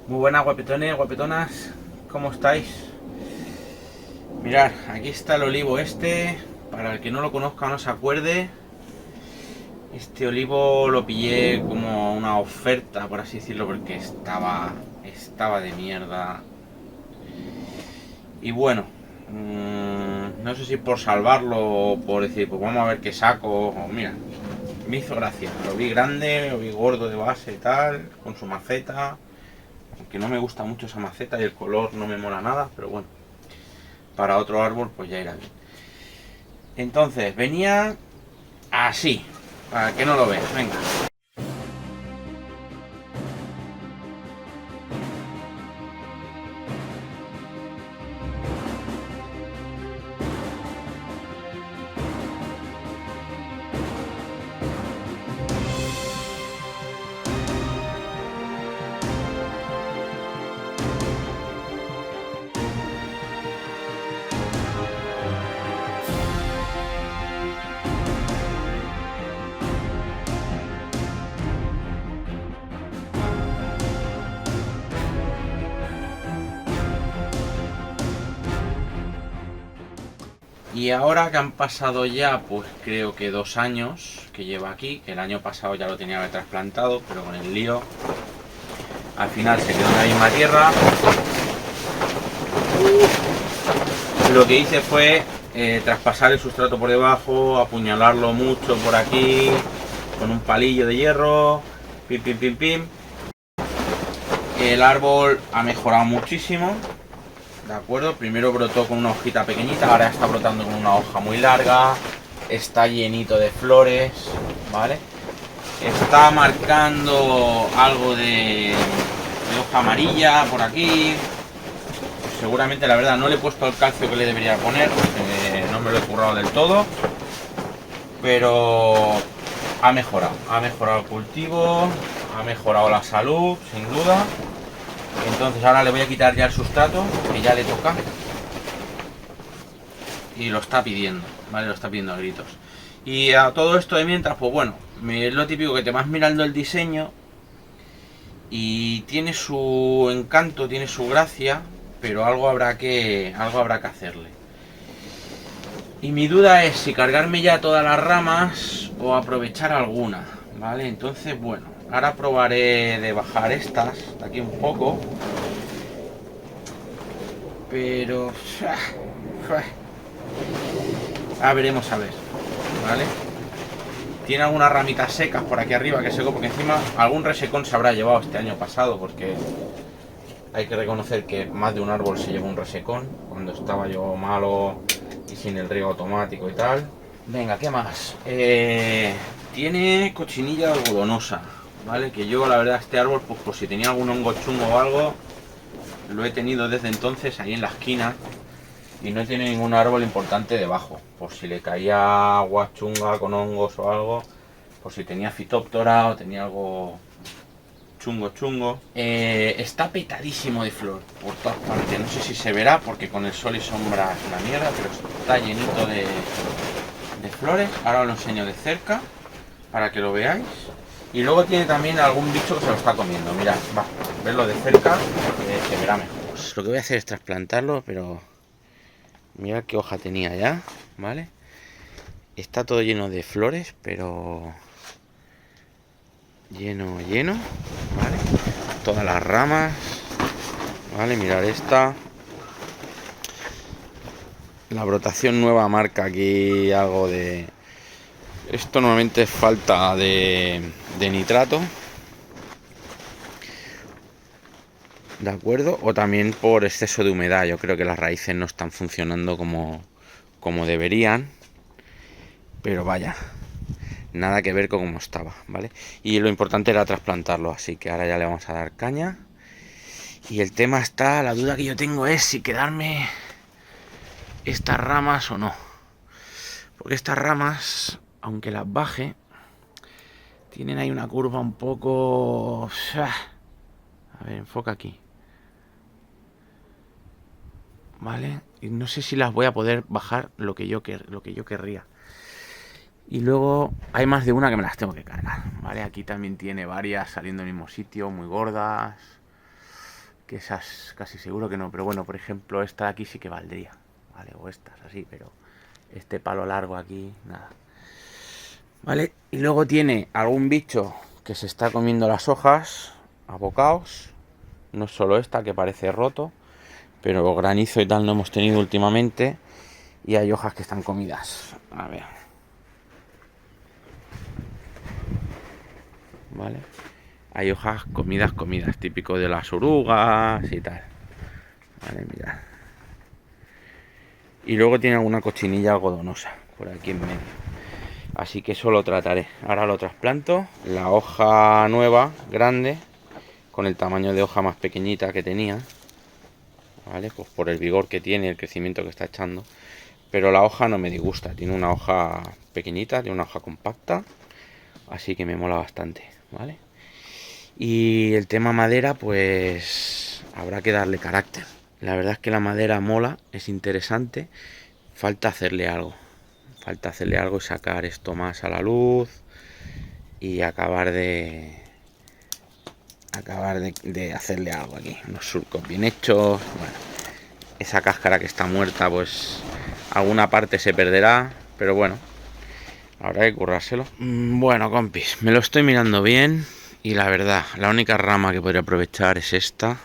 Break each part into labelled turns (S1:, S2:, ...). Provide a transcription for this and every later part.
S1: Muy buenas, guapetones, guapetonas, ¿cómo estáis? Mirad, aquí está el olivo este, para el que no lo conozca o no se acuerde. Este olivo lo pillé como una oferta, por así decirlo, porque estaba de mierda. Y bueno, no sé si por salvarlo o por decir, pues vamos a ver qué saco. O mira, me hizo gracia, lo vi grande, lo vi gordo de base y tal, con su maceta. Aunque no me gusta mucho esa maceta y el color no me mola nada, pero bueno, para otro árbol pues ya irá bien. Entonces venía así, para que no lo veas, venga. Y ahora que han pasado ya, pues creo que 2 años que lleva aquí, que el año pasado ya lo tenía que haber trasplantado, pero con el lío, al final se quedó en la misma tierra. Lo que hice fue traspasar el sustrato por debajo, apuñalarlo mucho por aquí, con un palillo de hierro, pim, pim, pim, pim. El árbol ha mejorado muchísimo, ¿de acuerdo? Primero brotó con una hojita pequeñita, ahora está brotando con una hoja muy larga, está llenito de flores, ¿vale? Está marcando algo de hoja amarilla por aquí. Seguramente, la verdad, no le he puesto el calcio que le debería poner, no me lo he currado del todo, pero ha mejorado el cultivo, ha mejorado la salud, sin duda. Entonces ahora le voy a quitar ya el sustrato, que ya le toca. Y lo está pidiendo, ¿vale? Lo está pidiendo a gritos. Y a todo esto de mientras, pues bueno, es lo típico que te vas mirando el diseño y tiene su encanto, tiene su gracia, pero algo habrá que hacerle. Y mi duda es si cargarme ya todas las ramas o aprovechar alguna, ¿vale? Entonces, bueno, ahora probaré de bajar estas de aquí un poco, pero veremos a ver, ¿vale? Tiene algunas ramitas secas por aquí arriba que seco, porque encima algún resecón se habrá llevado este año pasado, porque hay que reconocer que más de un árbol se llevó un resecón cuando estaba yo malo y sin el riego automático y tal. Venga, ¿qué más? Tiene cochinilla algodonosa, ¿vale? Que yo, la verdad, este árbol, pues por si tenía algún hongo chungo o algo, lo he tenido desde entonces ahí en la esquina y no tiene ningún árbol importante debajo, por si le caía agua chunga con hongos o algo, por si tenía fitóptora o tenía algo chungo. Está petadísimo de flor por todas partes, no sé si se verá porque con el sol y sombra es una mierda, pero está llenito de flores. Ahora os lo enseño de cerca para que lo veáis. Y luego tiene también algún bicho que se lo está comiendo. Mirad, va, verlo de cerca, se verá mejor. Pues lo que voy a hacer es trasplantarlo, pero mirad qué hoja tenía ya, ¿vale? Está todo lleno de flores, pero lleno, ¿vale? Todas las ramas, ¿vale? Mirad esta. La brotación nueva marca aquí algo de... Esto normalmente es falta de nitrato, ¿de acuerdo? O también por exceso de humedad. Yo creo que las raíces no están funcionando como deberían. Pero vaya, nada que ver con cómo estaba, ¿vale? Y lo importante era trasplantarlo, así que ahora ya le vamos a dar caña. Y el tema está, la duda que yo tengo es si quedarme estas ramas o no. Porque estas ramas, aunque las baje, tienen ahí una curva un poco... A ver, enfoca aquí. ¿Vale? Y no sé si las voy a poder bajar lo que yo querría. Y luego hay más de una que me las tengo que cargar, ¿vale? Aquí también tiene varias saliendo del mismo sitio, muy gordas. que esas casi seguro que no, pero bueno, por ejemplo, esta de aquí sí que valdría, ¿vale? O estas así, pero este palo largo aquí, nada. ¿Vale? Y luego tiene algún bicho que se está comiendo las hojas a bocaos. No es solo esta que parece roto, pero granizo y tal no hemos tenido últimamente. Y hay hojas que están comidas. A ver. ¿Vale? Hay hojas comidas, típico de las orugas y tal. Vale, mirad. Y luego tiene alguna cochinilla algodonosa por aquí en medio. Así que eso lo trataré. Ahora lo trasplanto. La hoja nueva, grande, con el tamaño de hoja más pequeñita que tenía. ¿Vale? Pues por el vigor que tiene, el crecimiento que está echando. Pero la hoja no me disgusta. Tiene una hoja pequeñita, tiene una hoja compacta. Así que me mola bastante. ¿Vale? Y el tema madera, pues habrá que darle carácter. La verdad es que la madera mola, es interesante. Falta hacerle algo. Falta hacerle algo y sacar esto más a la luz. Y acabar de hacerle algo aquí. Unos surcos bien hechos. Bueno, esa cáscara que está muerta, pues alguna parte se perderá. Pero bueno, habrá que currárselo. Bueno, compis, me lo estoy mirando bien. Y la verdad, la única rama que podría aprovechar es esta.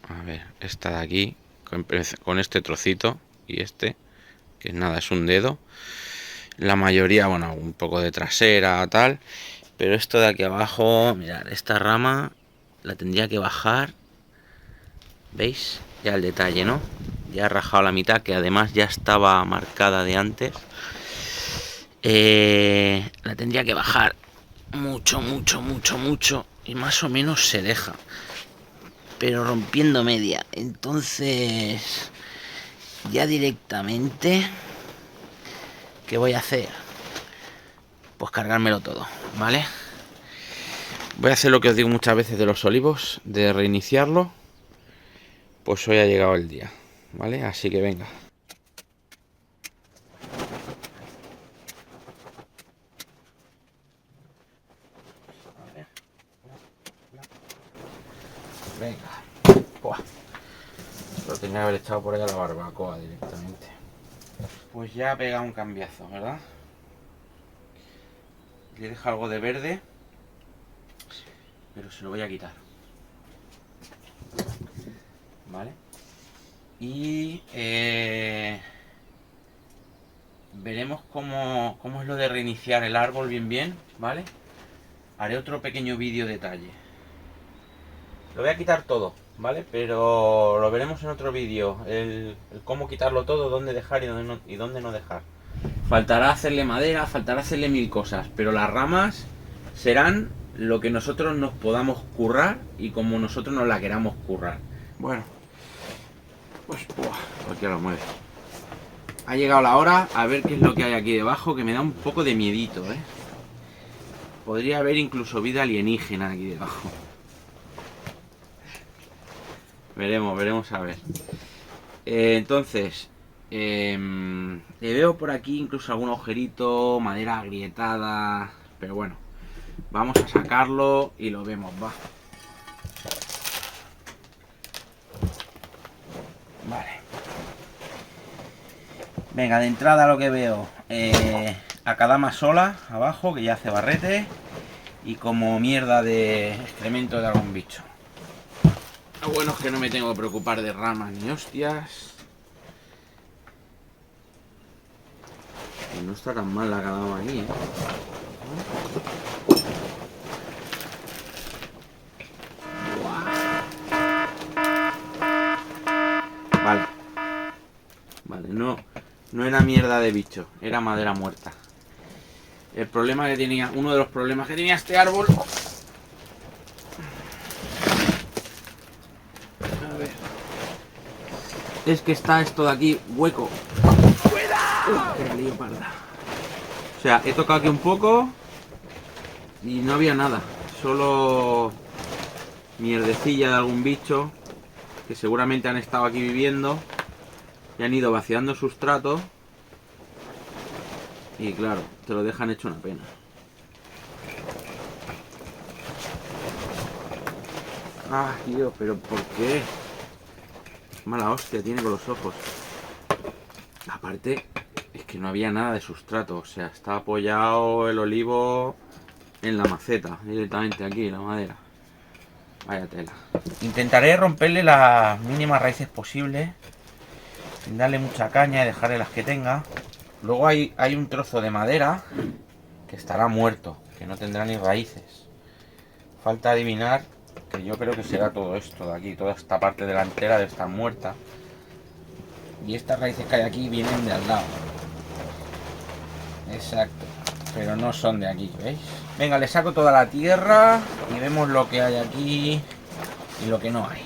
S1: A ver, esta de aquí. Con este trocito. Y este. Que nada, es un dedo. La mayoría, bueno, un poco de trasera, tal. Pero esto de aquí abajo, mirad, esta rama la tendría que bajar. ¿Veis? Ya el detalle, ¿no? Ya he rajado la mitad, que además ya estaba marcada de antes. La tendría que bajar mucho, mucho, mucho, mucho. Y más o menos se deja. Pero rompiendo media. Entonces, ya directamente, ¿qué voy a hacer? Pues cargármelo todo, ¿vale? Voy a hacer lo que os digo muchas veces de los olivos, de reiniciarlo. Pues hoy ha llegado el día, ¿vale? Así que venga. Venga. Buah. Lo tenía que haber echado por ahí a la barbacoa directamente. Pues ya ha pegado un cambiazo, ¿verdad? Le deja algo de verde, pero se lo voy a quitar. ¿Vale? Y veremos cómo es lo de reiniciar el árbol bien, ¿vale? Haré otro pequeño vídeo detalle. Lo voy a quitar todo, ¿vale? Pero lo veremos en otro vídeo. El cómo quitarlo todo, dónde dejar y dónde no dejar. Faltará hacerle madera, faltará hacerle mil cosas, pero las ramas serán lo que nosotros nos podamos currar y como nosotros nos la queramos currar. Bueno, pues cualquiera lo mueve. Ha llegado la hora, a ver qué es lo que hay aquí debajo, que me da un poco de miedito, ¿eh? Podría haber incluso vida alienígena aquí debajo. Veremos a ver. Entonces, le veo por aquí incluso algún agujerito, madera agrietada, pero bueno, vamos a sacarlo y lo vemos, va. Vale. Venga, de entrada lo que veo, acadama sola abajo, que ya hace barrete, y como mierda de excremento de algún bicho. Lo bueno es que no me tengo que preocupar de ramas ni hostias. Y no está tan mal la acadama aquí, ¿eh? Vale, no era mierda de bicho, era madera muerta. El problema que tenía, uno de los problemas que tenía este árbol, a ver, es que está esto de aquí hueco. ¡Qué lío parda! O sea, he tocado aquí un poco y no había nada, solo mierdecilla de algún bicho que seguramente han estado aquí viviendo y han ido vaciando sustrato y claro, te lo dejan hecho una pena. Ah, tío, pero ¿por qué? Mala hostia tiene con los ojos. Aparte, es que no había nada de sustrato. O sea, está apoyado el olivo en la maceta, directamente aquí, en la madera. Vaya tela. Intentaré romperle las mínimas raíces posibles, sin darle mucha caña y dejarle las que tenga. Luego hay un trozo de madera que estará muerto, que no tendrá ni raíces. Falta adivinar, que yo creo que será todo esto de aquí, toda esta parte delantera de estar muerta. Y estas raíces que hay aquí vienen de al lado. Exacto, pero no son de aquí, ¿veis? Venga, le saco toda la tierra y vemos lo que hay aquí y lo que no hay.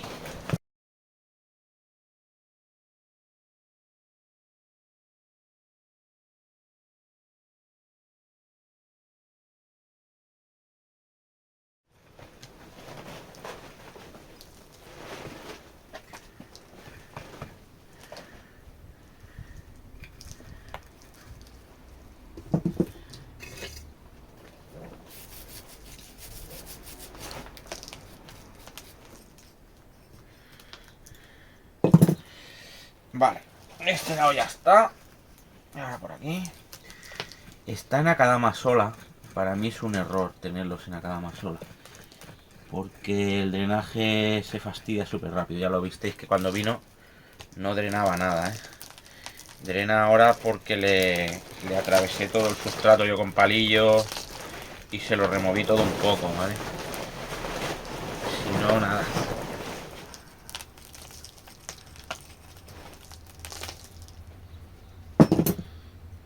S1: Vale, este lado ya está. Ahora por aquí. Está en Akadama sola. Para mí es un error tenerlos en Akadama sola, porque el drenaje se fastidia súper rápido. Ya lo visteis que cuando vino no drenaba nada, ¿eh? Drena ahora porque le atravesé todo el sustrato yo con palillos y se lo removí todo un poco, ¿vale? Si no, nada.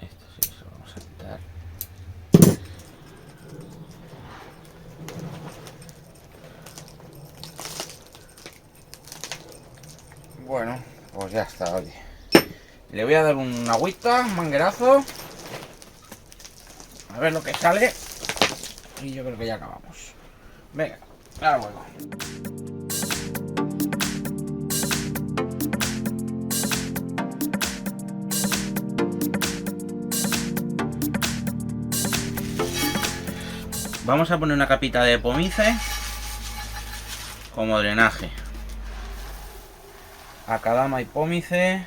S1: Esto sí, se lo vamos a quitar. Bueno, pues ya está, oye. Le voy a dar una agüita, un manguerazo. A ver lo que sale. Y yo creo que ya acabamos. Venga, ahora vuelvo. Vamos a poner una capita de pómice como drenaje. Akadama y pómice.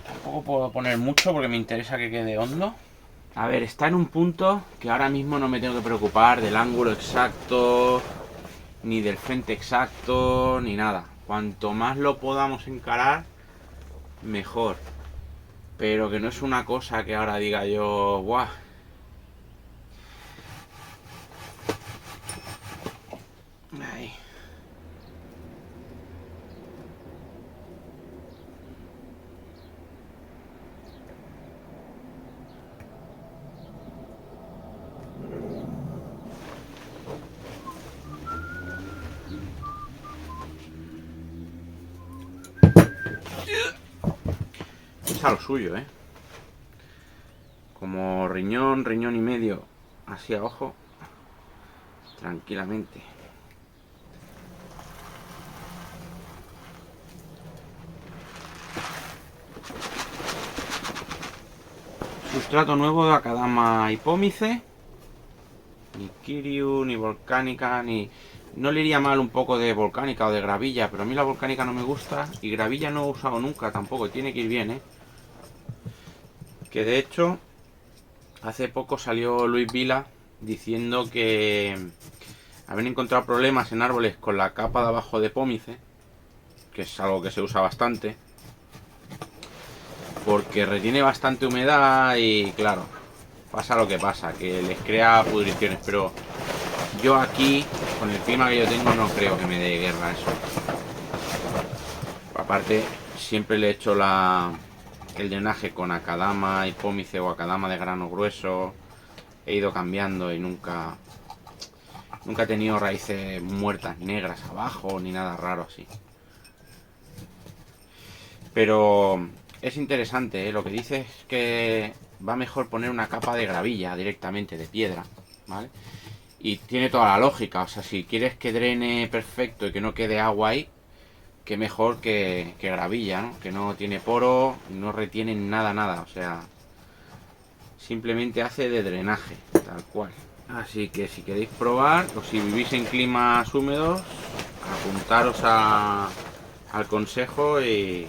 S1: Tampoco puedo poner mucho porque me interesa que quede hondo. A ver, está en un punto que ahora mismo no me tengo que preocupar del ángulo exacto, ni del frente exacto, ni nada. Cuanto más lo podamos encarar, mejor. Pero que no es una cosa que ahora diga yo, ¡buah! Ahí. Es a lo suyo, ¿eh? Como riñón, riñón y medio, así a ojo, tranquilamente. Sustrato nuevo de Akadama y pómice. Ni Kiryu, ni volcánica, ni... No le iría mal un poco de volcánica o de gravilla, pero a mí la volcánica no me gusta y gravilla no he usado nunca tampoco, tiene que ir bien, ¿eh? Que de hecho, hace poco salió Luis Vila diciendo que habían encontrado problemas en árboles con la capa de abajo de pómice, que es algo que se usa bastante, porque retiene bastante humedad y claro, pasa lo que pasa, que les crea pudriciones, pero yo aquí, con el clima que yo tengo, no creo que me dé guerra eso. Aparte, siempre le he hecho el drenaje con Akadama y pómice o Akadama de grano grueso. He ido cambiando y nunca he tenido raíces muertas negras abajo ni nada raro así. Pero es interesante, ¿eh? Lo que dice es que va mejor poner una capa de gravilla directamente, de piedra, ¿vale? Y tiene toda la lógica, o sea, si quieres que drene perfecto y que no quede agua ahí, que mejor que gravilla, ¿no? Que no tiene poro, no retiene nada, o sea, simplemente hace de drenaje, tal cual. Así que si queréis probar, o si vivís en climas húmedos, apuntaros al consejo y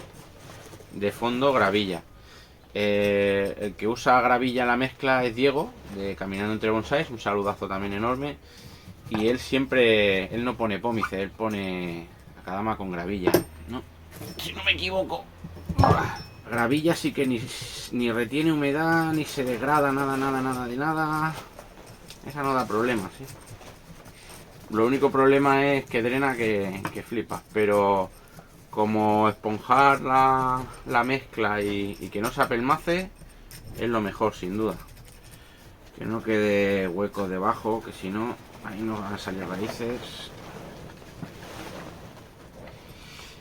S1: de fondo gravilla. El que usa gravilla en la mezcla es Diego, de Caminando Entre Bonsáis, un saludazo también enorme. Y él siempre, él no pone pómice, él pone Akadama con gravilla, ¿no? Si no me equivoco. Gravilla sí que ni retiene humedad, ni se degrada, nada de nada. Esa no da problemas, ¿sí? Lo único problema es que drena que flipa, pero como esponjar la mezcla y que no se apelmace es lo mejor, sin duda. Que no quede hueco debajo, que si no, ahí no van a salir raíces.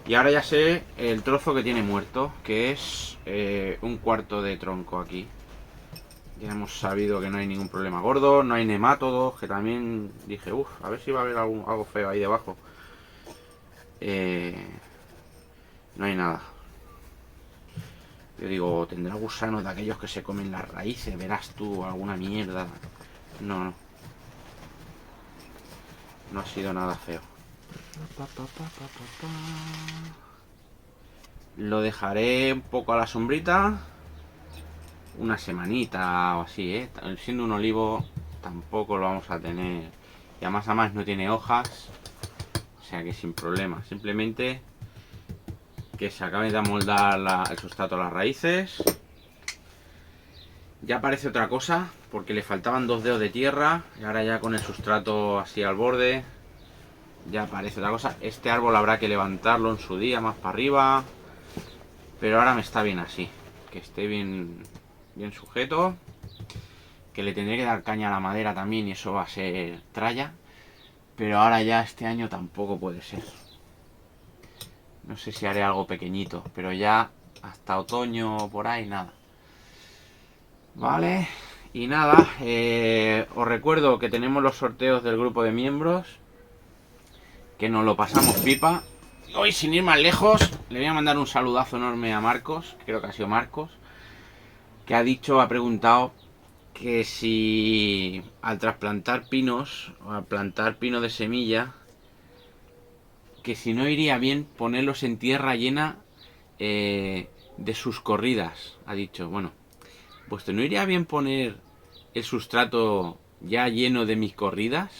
S1: Y ahora ya sé el trozo que tiene muerto, que es un cuarto de tronco aquí. Ya hemos sabido que no hay ningún problema gordo, no hay nematodos, que también dije, uff, a ver si va a haber algo feo ahí debajo. No hay nada. Yo digo, tendrá gusanos de aquellos que se comen las raíces, verás tú, alguna mierda. No. No ha sido nada feo. Lo dejaré un poco a la sombrita. Una semanita o así, ¿eh? Siendo un olivo tampoco lo vamos a tener. Y además no tiene hojas. O sea que sin problema. Simplemente que se acabe de amoldar el sustrato a las raíces. Ya parece otra cosa, porque le faltaban 2 dedos de tierra. Y ahora ya con el sustrato así al borde, ya parece otra cosa. Este árbol habrá que levantarlo en su día, más para arriba. Pero ahora me está bien así. Que esté bien sujeto. Que le tendré que dar caña a la madera también, y eso va a ser tralla. Pero ahora ya este año tampoco puede ser. No sé si haré algo pequeñito, pero ya hasta otoño o por ahí nada. Vale, y nada, os recuerdo que tenemos los sorteos del grupo de miembros, que nos lo pasamos pipa. Hoy, sin ir más lejos, le voy a mandar un saludazo enorme a Marcos, creo que ha sido Marcos, que ha preguntado que si al trasplantar pinos o al plantar pino de semilla, que si no iría bien ponerlos en tierra llena de sus corridas. Ha dicho, bueno, pues ¿no iría bien poner el sustrato ya lleno de mis corridas?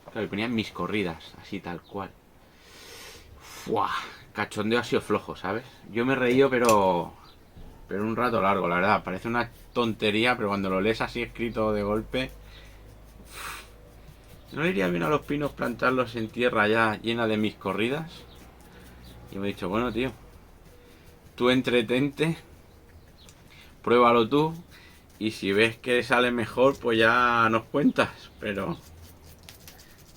S1: Claro, le ponían mis corridas, así tal cual. ¡Fua! Cachondeo ha sido flojo, ¿sabes? Yo me he reído, pero un rato largo, la verdad. Parece una tontería, pero cuando lo lees así escrito de golpe... ¿No le iría bien a los pinos plantarlos en tierra ya llena de mis corridas? Y me he dicho, bueno, tío, tú entretente, pruébalo tú, y si ves que sale mejor, pues ya nos cuentas, pero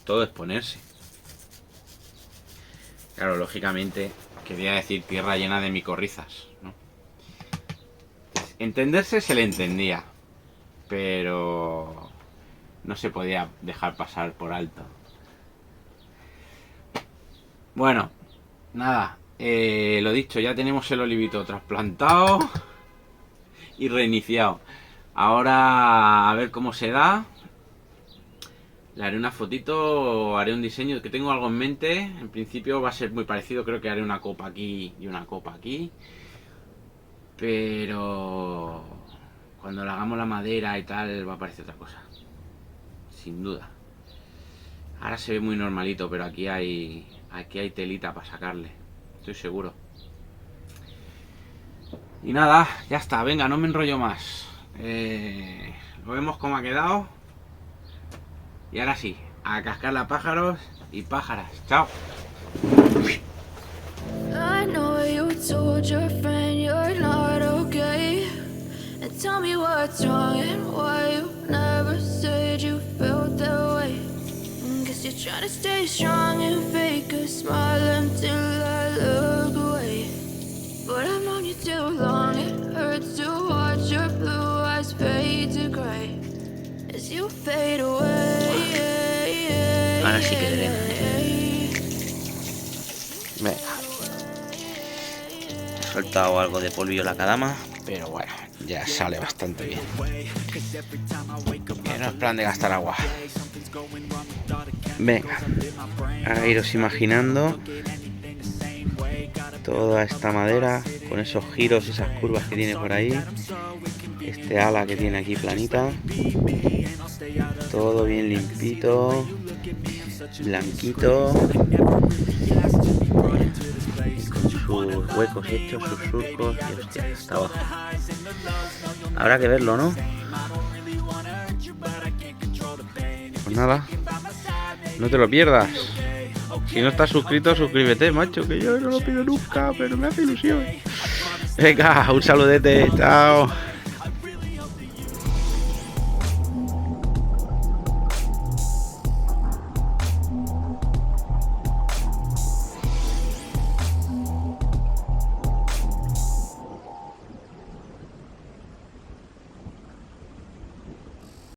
S1: todo es ponerse. Claro, lógicamente quería decir tierra llena de micorrizas, ¿no? Entenderse se le entendía, pero no se podía dejar pasar por alto. Bueno, nada, lo dicho, ya tenemos el olivito trasplantado y reiniciado. Ahora a ver cómo se da. Le haré una fotito, haré un diseño, que tengo algo en mente. En principio va a ser muy parecido, creo que haré una copa aquí y una copa aquí. Pero cuando le hagamos la madera y tal va a parecer otra cosa. Sin duda. Ahora se ve muy normalito, pero aquí hay telita para sacarle. Estoy seguro. Y nada, ya está, venga, no me enrollo más. Lo vemos cómo ha quedado. Y ahora sí, a cascar a pájaros y pájaras. Chao. I know you told your friend you're not okay. And tell me what's wrong and why you never said you felt that way. Guess you're trying to stay strong and fake a smile until I look away. But I've known you too long, it hurts to watch your blue eyes fade to gray as you fade away. Ahora sí que drena, Venga. He soltado algo de polvillo la Akadama, pero bueno, ya sale bastante bien. no es plan de gastar agua. Venga, a iros imaginando toda esta madera con esos giros y esas curvas que tiene por ahí, este ala que tiene aquí planita, todo bien limpito, blanquito, con sus huecos hechos, sus surcos y hostia, hasta abajo. Habrá que verlo, ¿no? Pues nada, no te lo pierdas. Si no estás suscrito, suscríbete, macho, que yo no lo pido nunca, pero me hace ilusión. Venga, un saludete, chao.